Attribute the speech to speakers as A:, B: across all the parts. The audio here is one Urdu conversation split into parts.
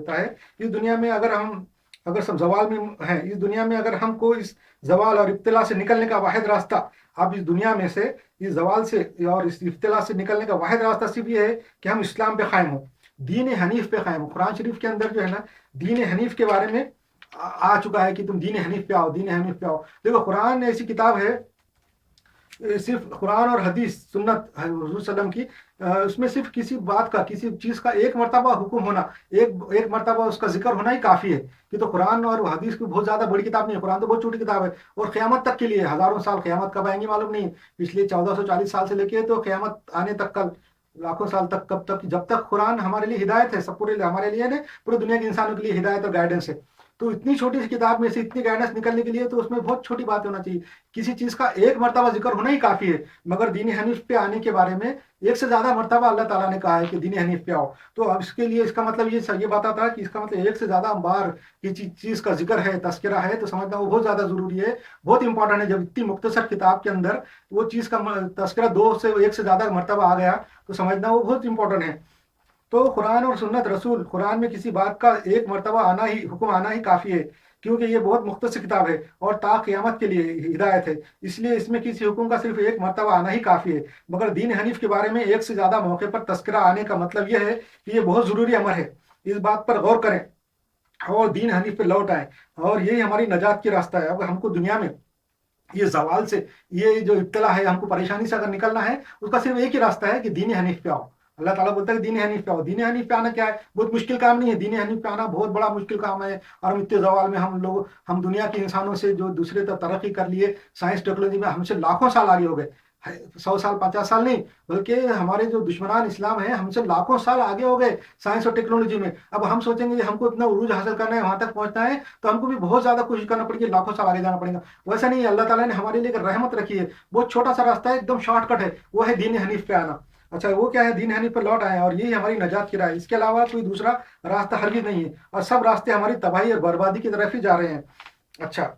A: ہے اس دنیا میں اگر سب زوال میں ہیں، اس دنیا میں اگر ہم کو اس زوال اور ابتلا سے نکلنے کا واحد راستہ، اب اس دنیا میں سے اس زوال سے اور اس ابتلا سے نکلنے کا واحد راستہ صرف یہ ہے کہ ہم اسلام پہ قائم ہوں، دین حنیف پہ قائم ہوں۔ قرآن شریف کے اندر جو ہے نا دین حنیف کے بارے میں آ چکا ہے کہ تم دین حنیف پہ آؤ، دین حنیف پہ آؤ۔ دیکھو قرآن ایسی کتاب ہے، صرف قرآن اور حدیث سنت حضور صلی اللہ علیہ وسلم کی، اس میں صرف کسی بات کا، کسی چیز کا ایک مرتبہ حکم ہونا، ایک مرتبہ اس کا ذکر ہونا ہی کافی ہے۔ کہ تو قرآن اور حدیث کی بہت زیادہ بڑی کتاب نہیں ہے، قرآن تو بہت چھوٹی کتاب ہے، اور قیامت تک کے لیے ہزاروں سال، قیامت کب آئیں گی معلوم نہیں، پچھلے 1440 سال سے لے کے تو قیامت آنے تک، کل لاکھوں سال تک، کب تک، جب تک قرآن ہمارے لیے ہدایت ہے، سب پورے ہمارے لیے نہیں، پورے دنیا کے انسانوں کے لیے ہدایت اور گائیڈنس ہے۔ تو اتنی چھوٹی سی کتاب میں سے اتنی گائیڈنس نکلنے کے لیے تو اس میں بہت چھوٹی بات ہونا چاہیے، کسی چیز کا ایک مرتبہ ذکر ہونا ہی کافی ہے۔ مگر دین حنیف پہ آنے کے بارے میں ایک سے زیادہ مرتبہ اللہ تعالیٰ نے کہا ہے کہ دین حنیف پہ آؤ۔ تو اب اس کے لیے اس کا مطلب یہ بتاتا ہے کہ اس کا مطلب ایک سے زیادہ بار کسی چیز کا ذکر ہے، تذکرہ ہے، تو سمجھنا وہ بہت زیادہ ضروری ہے، بہت امپورٹنٹ ہے۔ جب اتنی مختصر کتاب کے اندر وہ چیز کا تذکرہ ایک سے زیادہ مرتبہ آ گیا تو سمجھنا وہ بہت امپورٹنٹ ہے۔ تو قرآن اور سنت رسول، قرآن میں کسی بات کا ایک مرتبہ آنا ہی، حکم آنا ہی کافی ہے، کیونکہ یہ بہت مختصر کتاب ہے اور تا قیامت کے لیے ہدایت ہے، اس لیے اس میں کسی حکم کا صرف ایک مرتبہ آنا ہی کافی ہے۔ مگر دین حنیف کے بارے میں ایک سے زیادہ موقع پر تذکرہ آنے کا مطلب یہ ہے کہ یہ بہت ضروری امر ہے، اس بات پر غور کریں اور دین حنیف پہ لوٹ آئیں، اور یہی ہماری نجات کی راستہ ہے۔ اگر ہم کو دنیا میں یہ زوال سے، یہ جو ابتلا ہے، ہم کو پریشانی سے اگر نکلنا ہے، اس کا صرف ایک ہی راستہ ہے کہ دین حنیف پہ آؤ۔ اللہ تعالیٰ بولتا ہے کہ دین حنیف پہ آؤ۔ دین حنیف پہ آنا کیا ہے؟ بہت مشکل کام نہیں ہے، دین حنیف پہ آنا بہت بڑا مشکل کام ہے۔ اور ہم اتنے زوال میں ہم دنیا کے انسانوں سے جو دوسرے طرف ترقی کر لیے، سائنس ٹیکنالوجی میں ہم سے لاکھوں سال آگے ہو گئے، 100 سال 50 سال نہیں، بلکہ ہمارے جو دشمنان اسلام ہیں ہم سے لاکھوں سال آگے ہو گئے سائنس اور ٹیکنالوجی میں۔ اب ہم سوچیں گے کہ ہم کو اتنا عروج حاصل کرنا ہے، وہاں تک پہنچنا ہے، تو ہم کو بھی بہت زیادہ کوشش کرنا پڑے گی، لاکھوں سال آگے جانا پڑے گا۔ ویسا نہیں ہے، اللہ تعالیٰ نے ہمارے لیے ایک رحمت رکھی ہے، بہت چھوٹا سا راستہ ہے، ایک دم شارٹ کٹ ہے، وہ ہے دین حنیف پہ آنا۔ اچھا وہ کیا ہے؟ دین حنیف پہ لوٹ آئے، اور یہی ہماری نجات کی راہ ہے، اس کے علاوہ کوئی دوسرا راستہ ہرگز نہیں ہے، اور سب راستے ہماری تباہی اور بربادی کی طرف ہی جا رہے ہیں۔ اچھا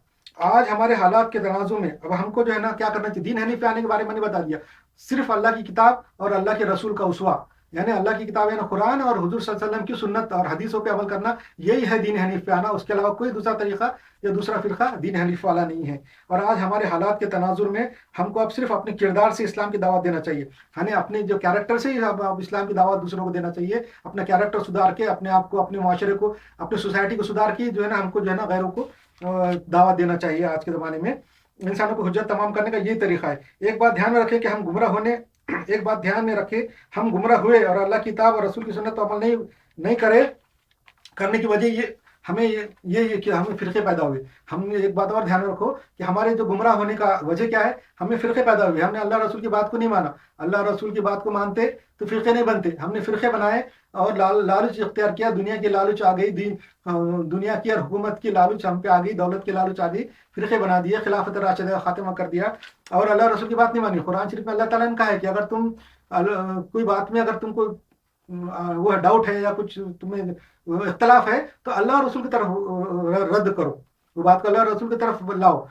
A: آج ہمارے حالات کے تناظر میں اب ہم کو جو ہے نا کیا کرنا چاہیے؟ دین حنیف پہ آنے کے بارے میں نے بتا دیا، صرف اللہ کی کتاب اور اللہ کے رسول کا اسوہ، یعنی اللہ کی کتاب یعنی قرآن اور حضور صلی اللہ علیہ وسلم کی سنت اور حدیثوں پہ عمل کرنا، یہی ہے دین حنیف پہ آنا۔ اس کے علاوہ کوئی دوسرا طریقہ یا دوسرا فرقہ دین حنیف والا نہیں ہے۔ اور آج ہمارے حالات کے تناظر میں ہم کو اب صرف اپنے کردار سے اسلام کی دعوت دینا چاہیے، ہمیں اپنے جو کیریکٹر سے ہی اب اسلام کی دعوت دوسروں کو دینا چاہیے، اپنا کیریکٹر سدھار کے، اپنے آپ کو، اپنے معاشرے کو، اپنے سوسائٹی کو سدھار کے جو ہے نا ہم کو جو ہے نا غیروں کو دعوت دینا چاہیے۔ آج کے زمانے میں انسانوں کو حجت تمام کرنے کا یہی طریقہ ہے۔ ایک بات دھیان میں رکھیں کہ ہم گمراہ ہونے، ایک بات دھیان میں رکھیں، ہم گمراہ ہوئے اور اللہ کی کتاب اور رسول کی سنت پر عمل نہیں کرنے کی وجہ یہ ہمیں یہ کہ ہمیں فرقے پیدا ہوئے۔ ہم نے ایک بات اور دھیان میں رکھو کہ ہمارے جو گمراہ ہونے کا وجہ کیا ہے؟ ہمیں فرقے پیدا ہوئے، ہم نے اللہ رسول کی بات کو نہیں مانا۔ اللہ رسول کی بات کو مانتے تو فرقے نہیں بنتے، ہم نے فرقے بنائے اور لالچ اختیار کیا، دنیا کی لالچ آ گئی، دنیا کی اور حکومت کی لالچ ہم پہ آ گئی، دولت کی لالچ آ گئی، فرقے بنا دیے، خلافت راشدہ خاتمہ کر دیا، اور اللہ رسول کی بات نہیں مانی۔ قرآن شریف میں اللہ تعالیٰ نے کہا ہے کہ اگر تم کوئی بات میں، اگر تم کو وہ ڈاؤٹ ہے یا کچھ تمہیں اختلاف ہے، تو اللہ رسول کی طرف رد کرو، وہ بات کو اللہ رسول کی طرف لاؤ،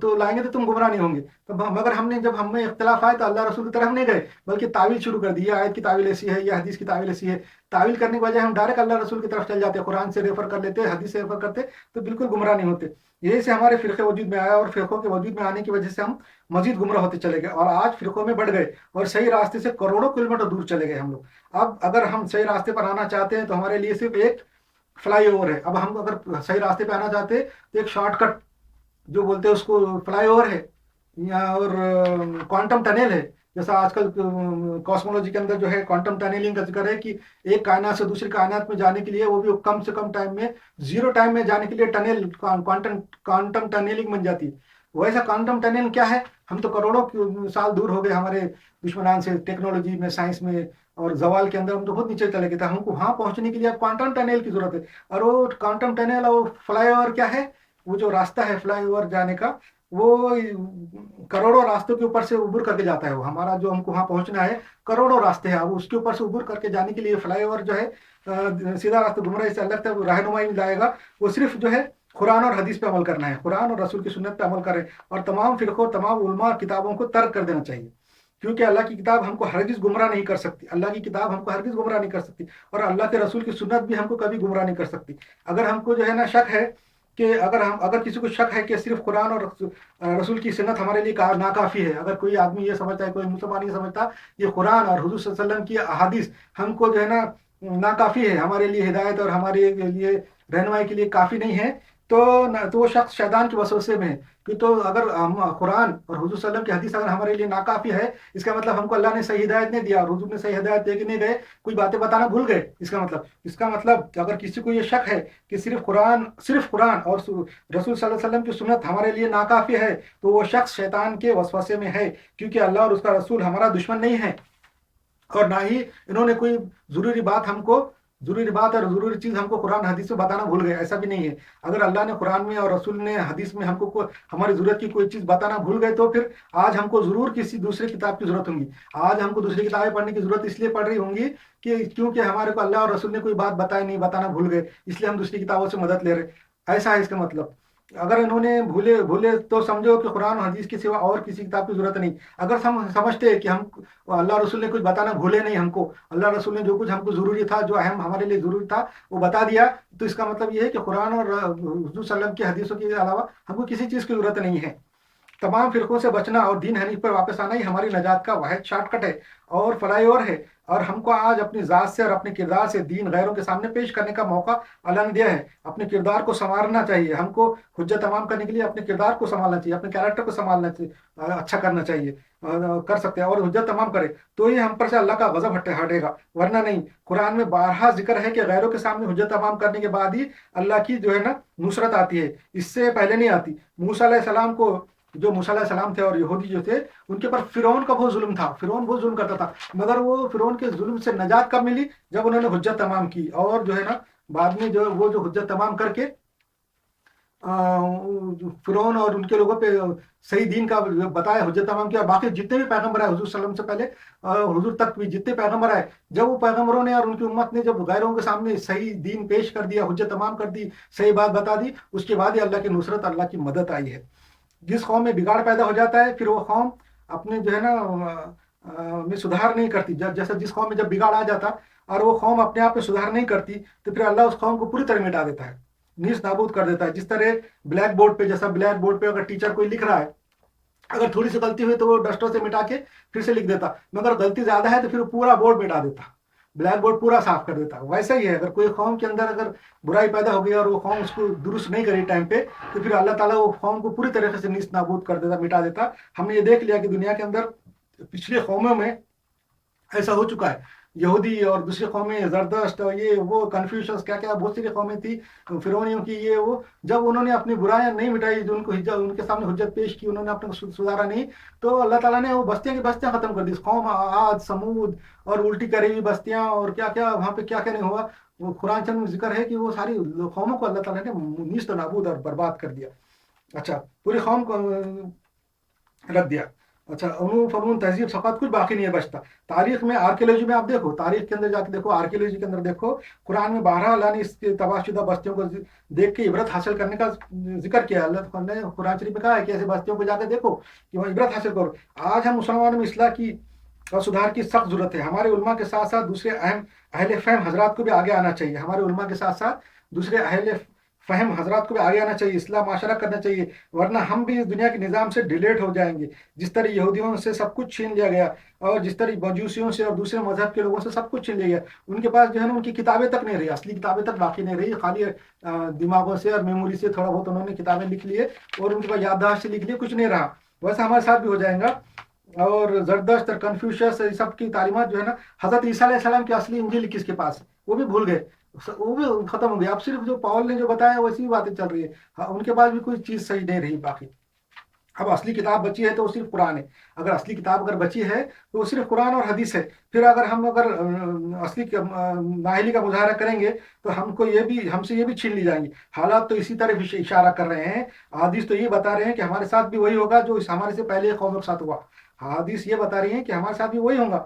A: تو لائیں گے تو تم گمراہ نہیں ہوں گے۔ مگر جب ہم میں اختلاف آئے تو اللہ رسول کی طرف نہیں گئے، بلکہ تعویل شروع کر دی، یہ آیت کی تعویل ایسی ہے، یہ حدیث کی تعویل ایسی ہے۔ تعویل کرنے کی وجہ ہم ڈائریکٹ اللہ رسول کی طرف چل جاتے، قرآن سے ریفر کر لیتے، حدیث سے ریفر کرتے، تو بالکل گمراہ نہیں ہوتے۔ یہی سے ہمارے فرقے وجود میں آیا، اور فرقوں کے وجود میں آنے کی وجہ سے ہم مزید گمراہ ہوتے چلے گئے، اور آج فرقوں میں بڑھ گئے اور صحیح راستے سے کروڑوں کلومیٹر دور چلے گئے ہم لوگ۔ اب اگر ہم صحیح راستے پر آنا چاہتے ہیں تو ہمارے لیے صرف ایک فلائی اوور ہے۔ اب ہم اگر صحیح راستے پہ آنا چاہتے ہیں تو ایک شارٹ کٹ جو بولتے ہیں اس کو فلائی اوور ہے، یا اور کوانٹم ٹنل ہے، جیسا آج کل کاسمولوجی کے اندر جو ہے کوانٹم ٹنیلنگ کا ذکر ہے کہ ایک کائنات سے دوسری کائنات میں جانے کے لیے، وہ بھی کم سے کم ٹائم میں، زیرو ٹائم میں جانے کے لیے ٹنل، کوانٹم ٹنیلنگ بن جاتی ہے۔ ویسا کوانٹم ٹنل کیا ہے؟ ہم تو کروڑوں سال دور ہو گئے ہمارے دشمنان سے، ٹیکنالوجی میں، سائنس میں، اور زوال کے اندر ہم تو بہت نیچے چلے گئے تھے۔ ہم کو وہاں پہنچنے کے لیے اب کوانٹم ٹنل کی ضرورت ہے، اور وہ کوانٹم ٹنل اور فلائی اوور کیا ہے؟ وہ جو راستہ ہے فلائی اوور جانے کا، وہ کروڑوں راستوں کے اوپر سے عبور کر کے جاتا ہے۔ وہ ہمارا جو ہم کو وہاں پہنچنا ہے، کروڑوں راستے ہیں، اب اس کے اوپر سے عبور کر کے جانے کے لیے فلائی اوور جو ہے سیدھا راستہ گمراہی سے الگ تک رہنمائی میں جائے گا۔ وہ صرف جو ہے قرآن اور حدیث پہ عمل کرنا ہے، قرآن اور رسول کی سنت پہ عمل کریں، اور تمام فرقوں، تمام علماء کتابوں کو ترک کر دینا چاہیے۔ کیونکہ اللہ کی کتاب ہم کو ہرگز گمراہ نہیں کر سکتی، اللہ کی کتاب ہم کو ہرگز گمراہ نہیں کر سکتی، اور اللہ کے رسول کی سنت بھی ہم کو کبھی گمراہ نہیں کر سکتی۔ اگر ہم کو جو ہے نا شک ہے کہ اگر کسی کو شک ہے کہ صرف قرآن اور رسول کی سنت ہمارے لیے ناکافی ہے، اگر کوئی آدمی یہ سمجھتا ہے، کوئی مسلمان یہ سمجھتا یہ قرآن اور حضور صلی اللہ علیہ وسلم کی احادیث ہم کو جو ہے نا ناکافی ہے، ہمارے لیے ہدایت اور ہمارے لیے رہنمائی کے لیے کافی نہیں ہے، تو وہ شخص شیطان کے وسوسے میں ہے۔ تو اگر قرآن اور حضور صلی اللہ علیہ وسلم کی حدیث اگر ہمارے لیے ناکافی ہے، اس کا مطلب ہم کو اللہ نے صحیح ہدایت نہیں دیا، اور حضور نے صحیح ہدایت دے کے نہیں گئے، کوئی باتیں بتانا بھول گئے۔ اس کا مطلب اگر کسی کو یہ شک ہے کہ صرف قرآن اور رسول صلی اللہ علیہ وسلم کی سنت ہمارے لیے ناکافی ہے، تو وہ شخص شیطان کے وسوسے میں ہے، کیونکہ اللہ اور اس کا رسول ہمارا دشمن نہیں ہے، اور نہ ہی انہوں نے کوئی ضروری بات اور ضروری چیز ہم کو قرآن حدیث میں بتانا بھول گئے، ایسا بھی نہیں ہے۔ اگر اللہ نے قرآن میں اور رسول نے حدیث میں ہم کو ہماری ضرورت کی کوئی چیز بتانا بھول گئے، تو پھر آج ہم کو ضرور کسی دوسرے کتاب کی ضرورت ہوگی۔ آج ہم کو دوسری کتابیں پڑھنے کی ضرورت اس لیے پڑ رہی ہوں گی کہ کیونکہ ہمارے کو اللہ اور رسول نے کوئی بات بتائی نہیں، بتانا بھول گئے، اس لیے ہم دوسری کتابوں سے مدد لے رہے۔ ایسا ہے اس کا مطلب۔ اگر انہوں نے بھولے تو سمجھو کہ قرآن و حدیث کے سوا اور کسی کتاب کی ضرورت نہیں۔ اگر ہم سمجھتے کہ ہم اللہ رسول نے کچھ بتانا بھولے نہیں، ہم کو اللہ رسول نے جو کچھ ہم کو ضروری تھا، جو اہم ہمارے لیے ضروری تھا وہ بتا دیا، تو اس کا مطلب یہ ہے کہ قرآن اور حضور صلی اللہ علیہ وسلم کی حدیثوں کے علاوہ ہم کو کسی چیز کی ضرورت نہیں ہے۔ تمام فرقوں سے بچنا اور دین حنیف پر واپس آنا ہی ہماری نجات کا واحد شارٹ کٹ ہے اور فلاح اور ہے، اور ہم کو آج اپنی ذات سے اور اپنے کردار سے دین غیروں کے سامنے پیش کرنے کا موقع اللہ نے دیا ہے۔ اپنے کردار کو سنوارنا چاہیے، ہم کو حجت تمام کرنے کے لیے اپنے کردار کو سنبھالنا چاہیے، اپنے کیریکٹر کو سنبھالنا چاہیے، اچھا کرنا چاہیے، کر سکتے ہیں، اور حجت تمام کرے تو ہی ہم پر سے اللہ کا غضب ہٹے گا، ورنہ نہیں۔ قرآن میں بارہا ذکر ہے کہ غیروں کے سامنے حجت تمام کرنے کے بعد ہی اللہ کی جو ہے نا نصرت آتی ہے، اس سے پہلے نہیں آتی۔ موسیٰ علیہ السلام کو جو موسیٰ علیہ السلام تھے اور یہودی جو تھے، ان کے پر فرعون کا بہت ظلم تھا، فرعون بہت ظلم کرتا تھا، مگر وہ فرعون کے ظلم سے نجات کب ملی؟ جب انہوں نے حجت تمام کی، اور جو ہے نا بعد میں جو حجت تمام کر کے فرعون اور ان کے لوگوں پہ صحیح دین کا بتایا، حجت تمام کیا۔ باقی جتنے بھی پیغمبر آئے حضور صلی اللہ علیہ وسلم سے پہلے حضور تک بھی جتنے پیغمبر آئے، جب وہ پیغمبروں نے اور ان کی امت نے جب غیروں کے سامنے صحیح دین پیش کر دیا، حجت تمام کر دی، صحیح بات بتا دی، اس کے بعد ہی اللہ کی نصرت، اللہ کی مدد آئی ہے۔ جس قوم میں بگاڑ پیدا ہو جاتا ہے، پھر وہ قوم اپنے جو ہے نا میں سدھار نہیں کرتی۔ جیسے جس قوم میں جب بگاڑ آ جاتا اور وہ قوم اپنے آپ میں سدھار نہیں کرتی، تو پھر اللہ اس قوم کو پوری طرح مٹا دیتا ہے، نیست نابود کر دیتا ہے۔ جس طرح بلیک بورڈ پہ اگر ٹیچر کوئی لکھ رہا ہے، اگر تھوڑی سی غلطی ہوئی تو وہ ڈسٹر سے مٹا کے پھر سے لکھ دیتا، مگر غلطی زیادہ ہے تو پھر وہ پورا بورڈ مٹا دیتا، بلیک بورڈ پورا صاف کر دیتا۔ ویسا ہی ہے، اگر کوئی قوم کے اندر اگر برائی پیدا ہو گئی اور وہ قوم اس کو درست نہیں کری ٹائم پہ، تو پھر اللہ تعالیٰ وہ قوم کو پوری طریقے سے نیست نابود کر دیتا، مٹا دیتا۔ ہم نے یہ دیکھ لیا کہ دنیا کے اندر پچھلی قوموں میں ایسا ہو چکا ہے، یہودی اور دوسری قومیں، زردشت اور یہ وہ کنفیوشنس، کیا کیا بہت سی قومیں تھی فرعونیوں کی، یہ وہ جب انہوں نے اپنی برائیاں نہیں مٹائی، جو ان کے سامنے حجت پیش کی، انہوں نے اپنے کو سدھارا نہیں، تو اللہ تعالیٰ نے وہ بستیاں کی بستیاں ختم کر دی۔ قوم عاد، سمود اور الٹی کری ہوئی بستیاں اور کیا کیا وہاں پہ کیا کیا نہیں ہوا، وہ قرآن چند میں ذکر ہے کہ وہ ساری قوموں کو اللہ تعالیٰ نے نیست و نابود اور برباد کر دیا۔ اچھا، پوری قوم کو رکھ دیا۔ اچھا، علوم، فنون، تہذیب، ثقافت کچھ باقی نہیں ہے بچتا۔ تاریخ میں، آرکیولوجی میں آپ دیکھو، تاریخ کے اندر جا کے دیکھو، آرکیولوجی کے اندر دیکھو، قرآن میں بارہا اللہ نے اس کے تباہ شدہ بستیوں کو دیکھ کے عبرت حاصل کرنے کا ذکر کیا۔ اللہ نے قرآن شریف میں کہا ہے کہ ایسے بستیوں کو جا کے دیکھو کہ وہاں عبرت حاصل کرو۔ آج ہم مسلمانوں میں اصلاح کی اور سدھار کی سخت ضرورت ہے۔ ہمارے علماء کے ساتھ ساتھ دوسرے اہم اہل فہم حضرات کو بھی آگے آنا چاہیے، ہمارے علماء کے ساتھ ساتھ دوسرے اہل فہم حضرات کو بھی آگے آنا چاہیے، اصلاح معاشرہ کرنا چاہیے، ورنہ ہم بھی اس دنیا کے نظام سے ڈیلیٹ ہو جائیں گے۔ جس طرح یہودیوں سے سب کچھ چھین لیا گیا، اور جس طرح مجوسیوں سے اور دوسرے مذہب کے لوگوں سے سب کچھ چھین لیا گیا، ان کے پاس جو ہے نا ان کی کتابیں تک نہیں رہی، اصلی کتابیں تک باقی نہیں رہی، خالی دماغوں سے اور میموری سے تھوڑا بہت انہوں نے کتابیں لکھ لیے اور ان کے پاس یادداشت سے لکھ لیے، کچھ نہیں رہا۔ ویسا ہمارے ساتھ بھی ہو جائے گا۔ اور زردشت اور کنفیوشس سب کی تعلیمات جو ہے نا، حضرت عیسیٰ علیہ السلام کی اصلی انجیل کس کے پاس ہے وہ بھی بھول گئے، وہ بھی ختم ہو گیا۔ اب صرف جو پاول نے جو بتایا ویسی باتیں چل رہی ہے، ان کے پاس بھی کوئی چیز صحیح نہیں رہی باقی۔ اب اصلی کتاب بچی ہے تو وہ صرف قرآن ہے، اگر اصلی کتاب اگر بچی ہے تو وہ صرف قرآن اور حدیث ہے۔ پھر اگر ہم اصلی نااہلی کا مظاہرہ کریں گے تو ہم سے یہ بھی چھین لی جائیں گی۔ حالات تو اسی طرح اشارہ کر رہے ہیں، حدیث تو یہ بتا رہے ہیں کہ ہمارے ساتھ بھی وہی ہوگا جو ہمارے سے پہلے قوموں کے ساتھ ہوا۔ حدیث یہ بتا رہی ہیں کہ ہمارے ساتھ بھی وہی ہوگا،